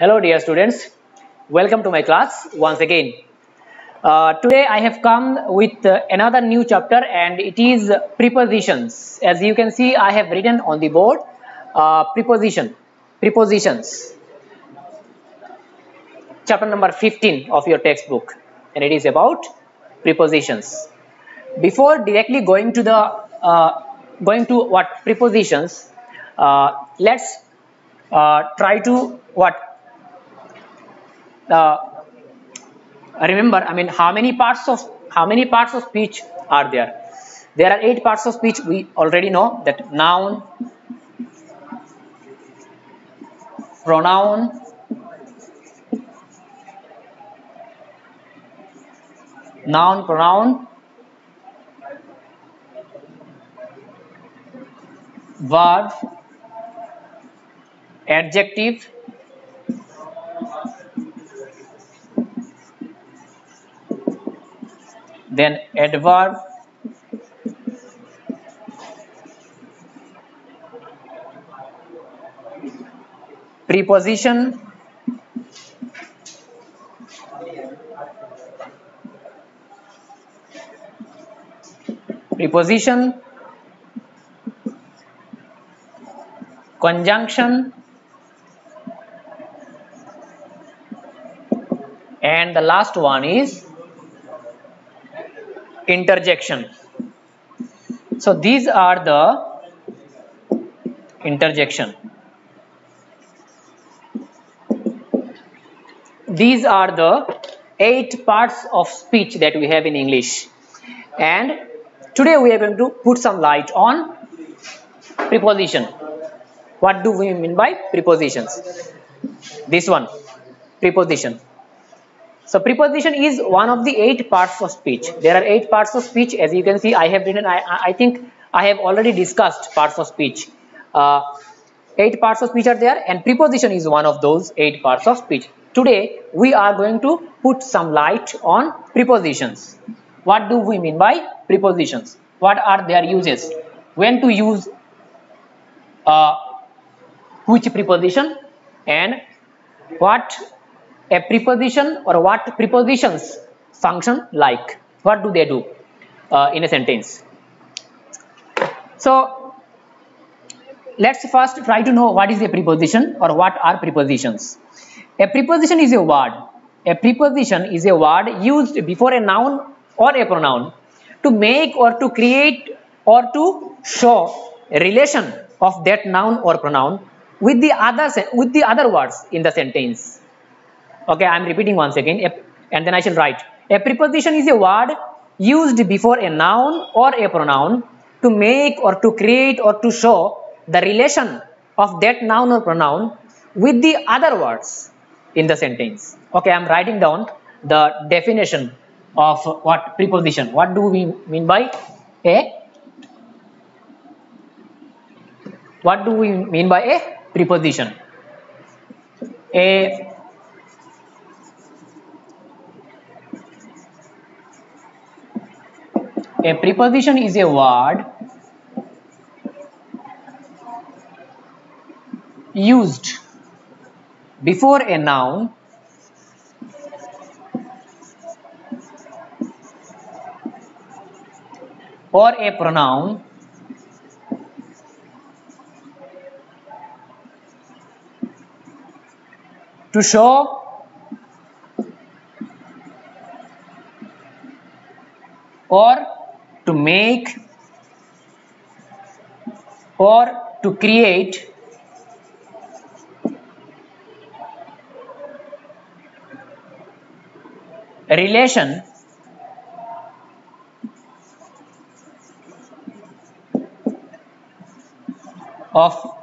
Hello dear students, welcome to my class once again. Today I have come with another new chapter and it is prepositions. As you can see, I have written on the board prepositions, chapter number 15 of your textbook, and it is about prepositions. Before directly going to what prepositions, let's try to uh, remember. I mean, how many parts of speech are there? There are 8 parts of speech. We already know that: noun, pronoun, pronoun, verb, adjective, then adverb, preposition, conjunction, and the last one is interjection. So these are the interjection. These are the 8 parts of speech that we have in English, and today we are going to put some light on preposition. What do we mean by prepositions? This one, preposition. So preposition is one of the 8 parts of speech. There are 8 parts of speech. As you can see, I have written. I think I have already discussed parts of speech. 8 parts of speech are there, and preposition is one of those 8 parts of speech. Today we are going to put some light on prepositions. What do we mean by prepositions? What are their uses? When to use which preposition, and what a preposition or what prepositions function like? What do they do in a sentence? So let's first try to know what is a preposition or what are prepositions. A preposition is a word. A preposition is a word used before a noun or a pronoun to make or to create or to show a relation of that noun or pronoun with the other words in the sentence. Okay, I am repeating once again, and then I shall write. A preposition is a word used before a noun or a pronoun to make or to create or to show the relation of that noun or pronoun with the other words in the sentence. Okay, I am writing down the definition of what preposition. What do we mean by a? What do we mean by a preposition? A preposition is a word used before a noun or a pronoun to show or to make or to create a relation of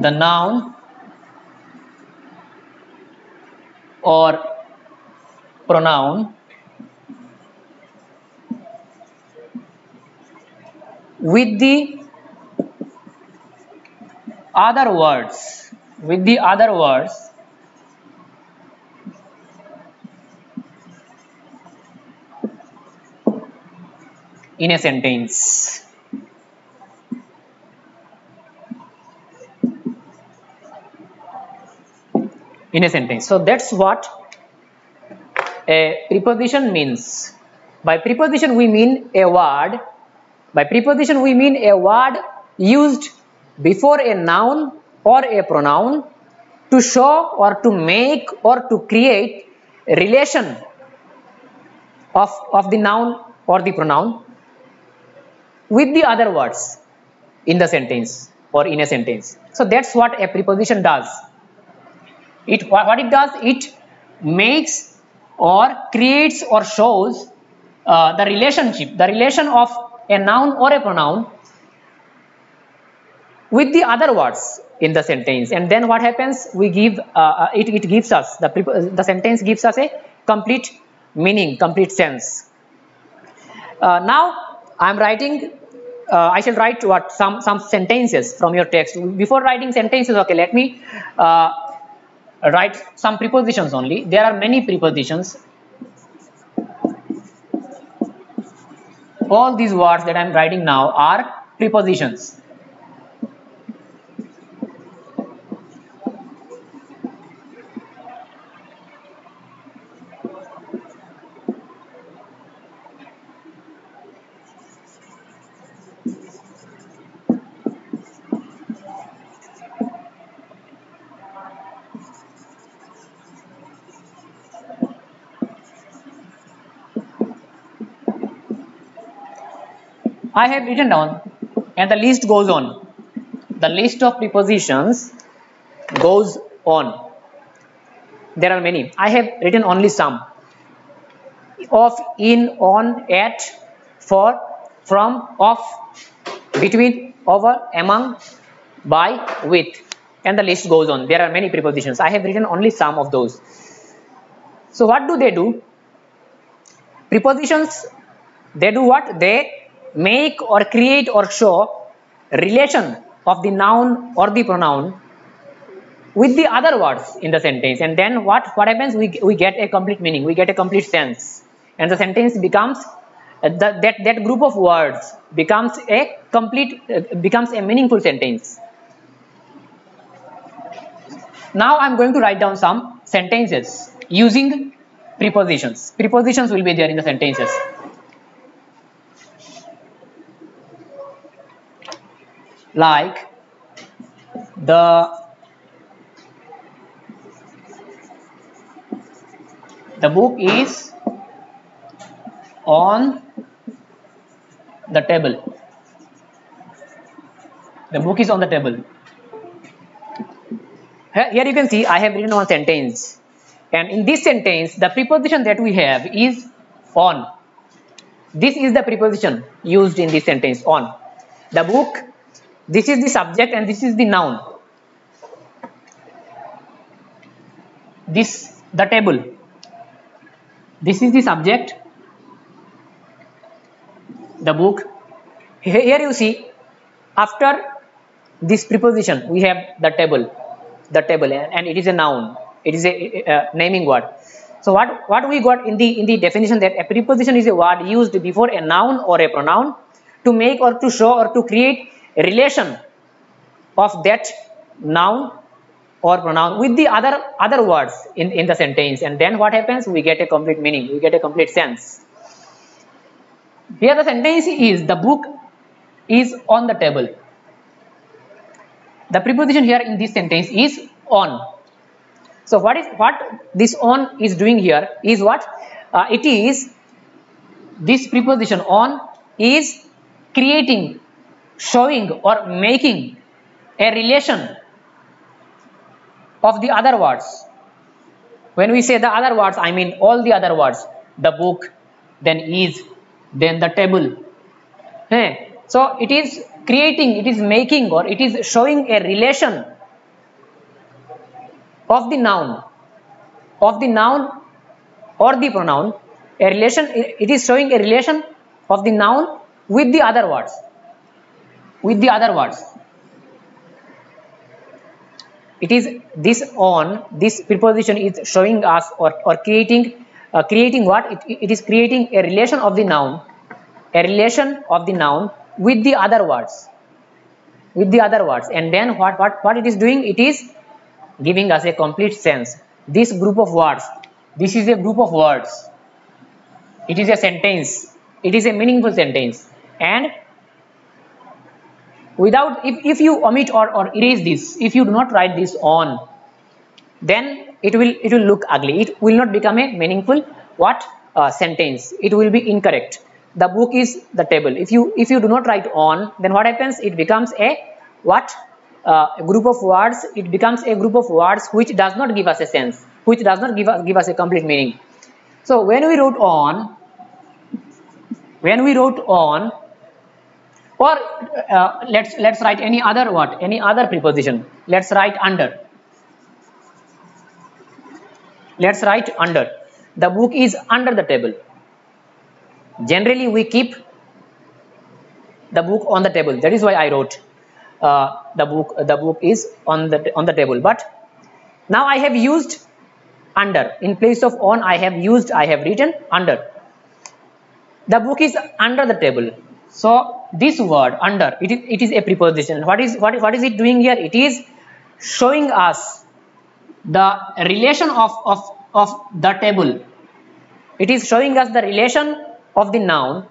the noun or pronoun with the other words in a sentence. in a sentence. So that's what a preposition means. By preposition we mean a word. By preposition we mean a word used before a noun or a pronoun to show or to make or to create a relation of the noun or the pronoun with the other words in the sentence or in a sentence. So that's what a preposition does. What it does, it makes or creates or shows the relation of a noun or a pronoun with the other words in the sentence, and then what happens, we give it gives us the sentence gives us a complete meaning, complete sense. Now I am writing I shall write what some sentences from your text. Before writing sentences, okay, let me write some prepositions only. There are many prepositions. All these words that I am writing now are prepositions. I have written down, and the list goes on. The list of prepositions goes on. There are many. I have written only some. Of, in, on, at, for, from, of, between, over, among, by, with, and the list goes on. There are many prepositions. I have written only some of those. So what do? Prepositions, they do what? They make or create or show relation of the noun or the pronoun with the other words in the sentence, and then what happens, we get a complete meaning, we get a complete sense, and the sentence becomes that group of words becomes a complete becomes a meaningful sentence. Now I'm going to write down some sentences using prepositions. Prepositions will be there in the sentences. Like the book is on the table. The book is on the table. Here you can see I have written one sentence, and in this sentence the preposition that we have is on. This is the preposition used in this sentence, on. The book, this is the subject and this is the noun. This, the table, this is the subject, the book. Here you see, after this preposition we have the table, and it is a noun, it is a naming word. So what we got in the definition, that a preposition is a word used before a noun or a pronoun to make or to show or to create a relation of that noun or pronoun with the other words in the sentence, and then what happens, we get a complete meaning, we get a complete sense. Here the sentence is, the book is on the table. The preposition here in this sentence is on. So what this on is doing here is what? It is, this preposition on is creating, showing or making a relation of the other words. When we say the other words, I mean all the other words, the book, then is, then the table. So it is creating, it is making, or it is showing a relation of the noun or the pronoun, a relation, it is showing a relation of the noun with the other words, It is this on, this preposition is showing us or creating what? It is creating a relation of the noun, with the other words, and then what it is doing, it is giving us a complete sense. This group of words, this is a group of words, it is a sentence, it is a meaningful sentence, and without, if you omit or erase this, if you do not write this on, then it will look ugly, it will not become a meaningful what sentence, it will be incorrect. The book is the table. If you do not write on, then what happens? It becomes a what a group of words. It becomes a group of words which does not give us a sense, which does not give us a complete meaning. So when we wrote on, or let's write any other what, any other preposition. Let's write under. Let's write under. The book is under the table. Generally we keep the book on the table. That is why I wrote the book is on the table. But now I have used under in place of on. I have written under. The book is under the table. So this word under, it is a preposition. What is it doing here? It is showing us the relation of the table. It is showing us the relation of the noun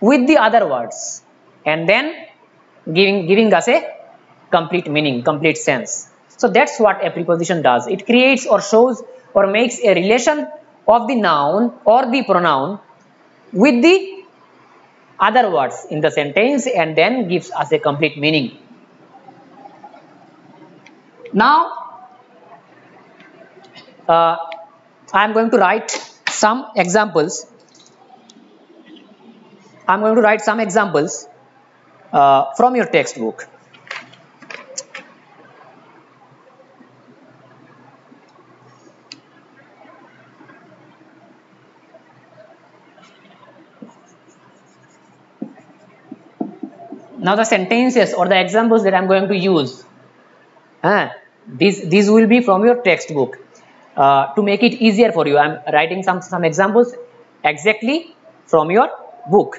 with the other words, and then giving us a complete meaning, complete sense. So that's what a preposition does. It creates or shows or makes a relation of the noun or the pronoun with the other words in the sentence, and then gives us a complete meaning. Now I am going to write some examples. I'm going to write some examples from your textbook. Now the sentences or the examples that I'm going to use, these will be from your textbook. To make it easier for you, I'm writing some examples exactly from your book.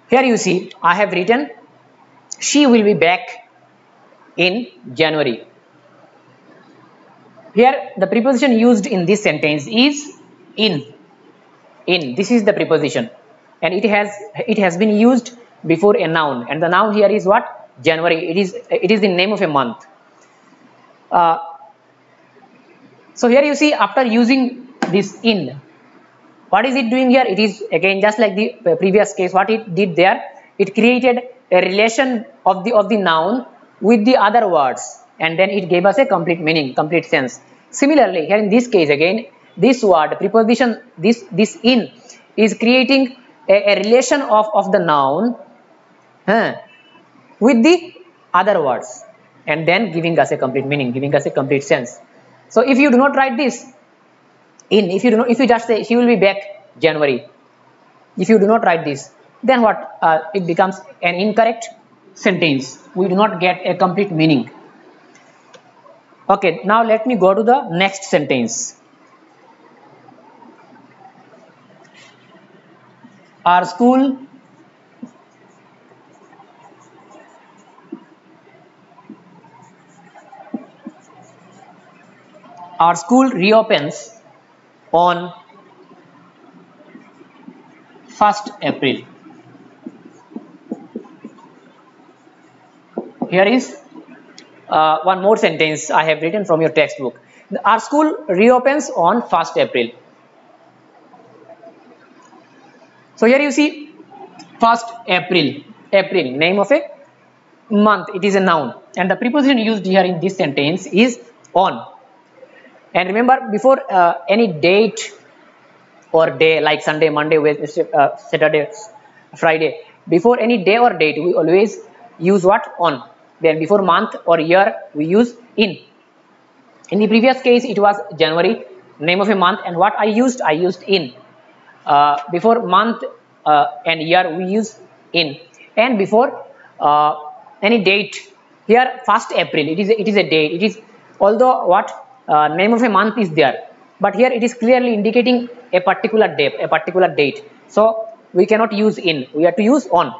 Here you see I have written she will be back in January. Here the preposition used in this sentence is in. This is the preposition, and it has been used before a noun, and the noun here is what? January. It is the name of a month. So here you see, after using this in, what is it doing here? It is again just like the previous case. What it did there, it created a relation of the noun with the other words, and then it gave us a complete meaning, complete sense. Similarly, here in this case again, this word preposition, this in is creating a relation of the noun with the other words, and then giving us a complete meaning, giving us a complete sense. So if you do not write this in, if you just say she will be back January, if you do not write this, then what? It becomes an incorrect sentence. We do not get a complete meaning. Okay, now let me go to the next sentence. Our school reopens on 1st April. Here is one more sentence I have written from your textbook. Our school reopens on 1st April. So here you see 1st April, name of a month, it is a noun, and the preposition used here in this sentence is on. And remember, before any date or day like Sunday, Monday, Wednesday, Saturday, Friday, before any day or date we always use what? On. Then before month or year we use in. In the previous case it was January, name of a month, and what I used in. Before month and year we use in, and before any date. Here 1st April, it is a date. It is, although what name of a month is there, but here it is clearly indicating a particular date. So we cannot use in, we have to use on.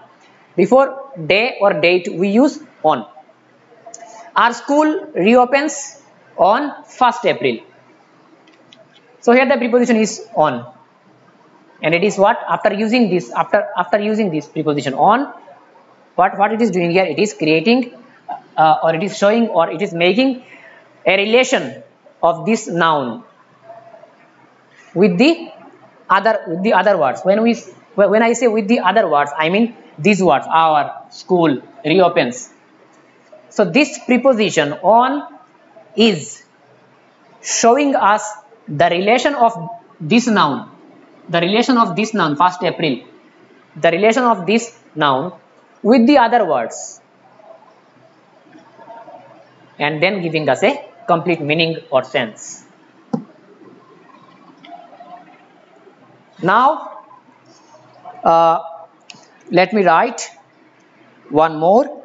Before day or date we use on. Our school reopens on 1st April. So here the preposition is on, and it is what, after using this, after using this preposition on, what it is doing here, it is creating or it is showing, or it is making a relation of this noun with the other words. When I say with the other words, I mean these words: our school reopens. So this preposition on is showing us the relation of this noun, 1st April, the relation of this noun with the other words, and then giving us a complete meaning or sense. Now let me write one more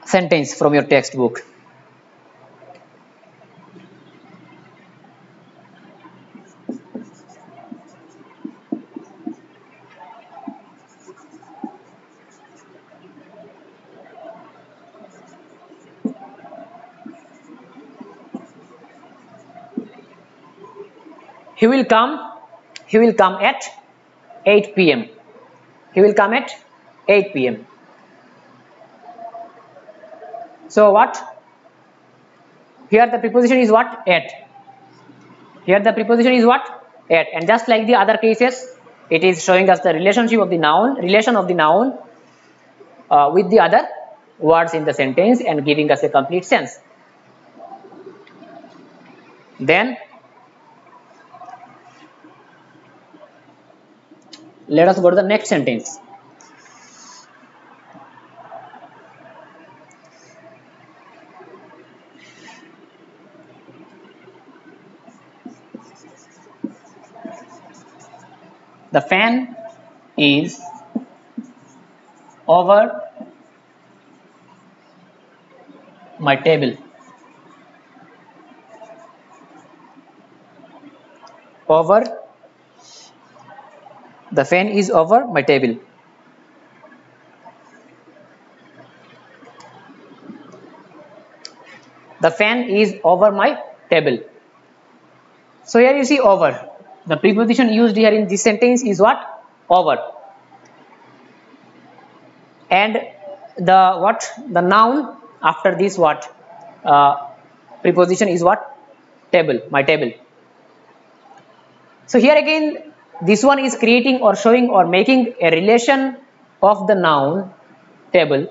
sentence from your textbook. He will come at 8 p.m. He will come at 8 p.m. So what? Here the preposition is what? At. Here the preposition is what? At. And just like the other cases, it is showing us the relationship of the noun, with the other words in the sentence, and giving us a complete sense. Then let us go to the next sentence. The fan is over my table. The fan is over my table. The fan is over my table. So here you see over. The preposition used here in this sentence is what? Over. And the noun after this what? Preposition is what? Table, my table. So here again, this one is creating or showing or making a relation of the noun table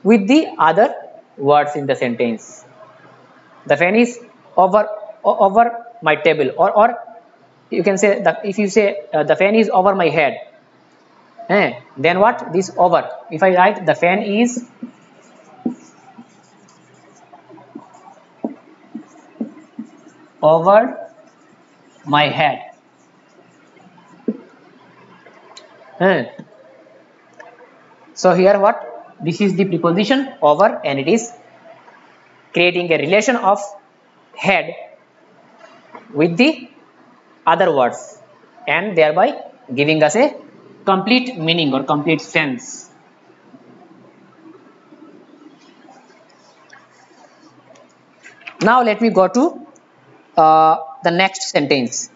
with the other words in the sentence. The fan is over my table, or you can say that if you say the fan is over my head, then what? This over. If I write the fan is over my head. So here what? This is the preposition over, and it is creating a relation of head with the other words, and thereby giving us a complete meaning or complete sense. Now let me go to the next sentence.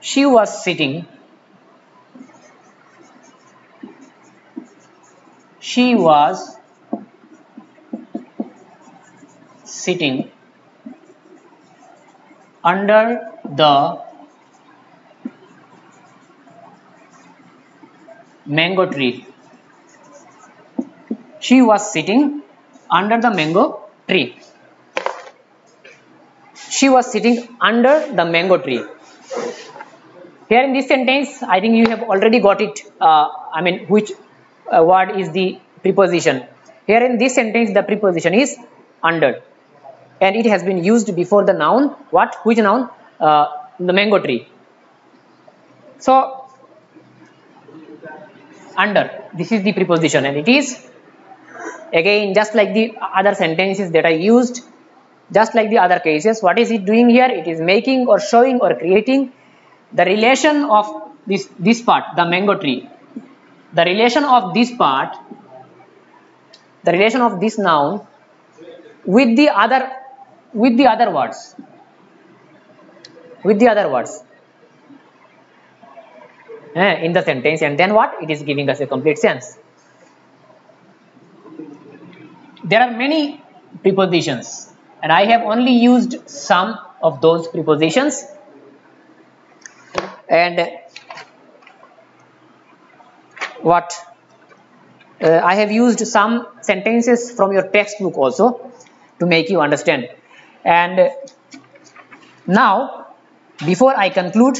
She was sitting under the mango tree. She was sitting under the mango tree. She was sitting under the mango tree. Here in this sentence, I think you have already got it. I mean, which word is the preposition? Here in this sentence, the preposition is under, and it has been used before the noun. What? Which noun? The mango tree. So under, this is the preposition, and it is again just like the other sentences that I used, just like the other cases. What is it doing here? It is making or showing or creating the relation of this part, the mango tree, the relation of this part, the relation of this noun with the other words, in the sentence, and then what? It is giving us a complete sense. There are many prepositions, and I have only used some of those prepositions, and what I have used some sentences from your textbook also to make you understand. And now, before I conclude,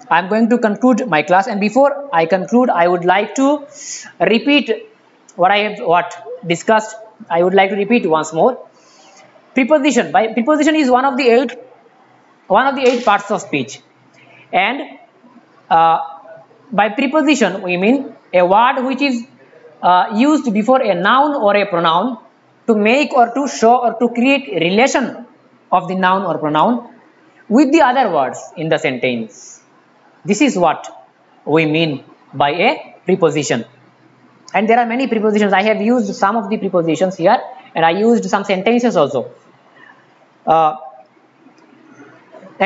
I am going to conclude my class, and before I conclude, I would like to repeat what I have discussed. I would like to repeat once more. Preposition. By preposition is one of the eight parts of speech, and by preposition we mean a word which is used before a noun or a pronoun to make or to show or to create a relation of the noun or pronoun with the other words in the sentence. This is what we mean by a preposition. And there are many prepositions. I have used some of the prepositions here, and I used some sentences also. And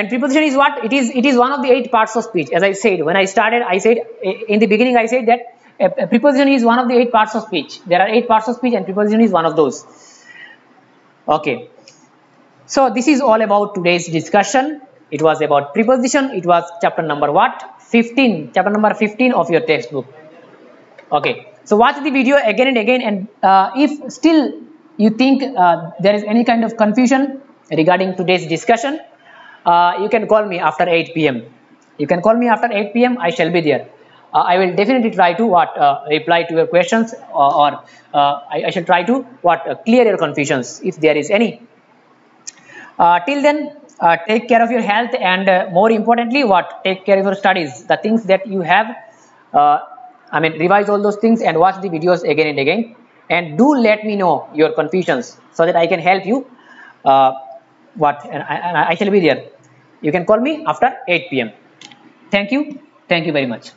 preposition is what? It is one of the 8 parts of speech. As I said, when I started, I said in the beginning, I said that a preposition is one of the 8 parts of speech. There are 8 parts of speech, and preposition is one of those. Okay. So this is all about today's discussion. It was about preposition. It was chapter number what? 15. Chapter number 15 of your textbook. Okay. So watch the video again and again, and if still you think there is any kind of confusion regarding today's discussion, you can call me after 8 p.m. You can call me after 8 p.m. I shall be there. I will definitely try to reply to your questions, or I shall try to clear your confusions if there is any. Till then, take care of your health, and more importantly, take care of your studies. The things that you have, revise all those things and watch the videos again and again. And do let me know your confusions so that I can help you. And I shall be there. You can call me after 8 p.m. Thank you. Thank you very much.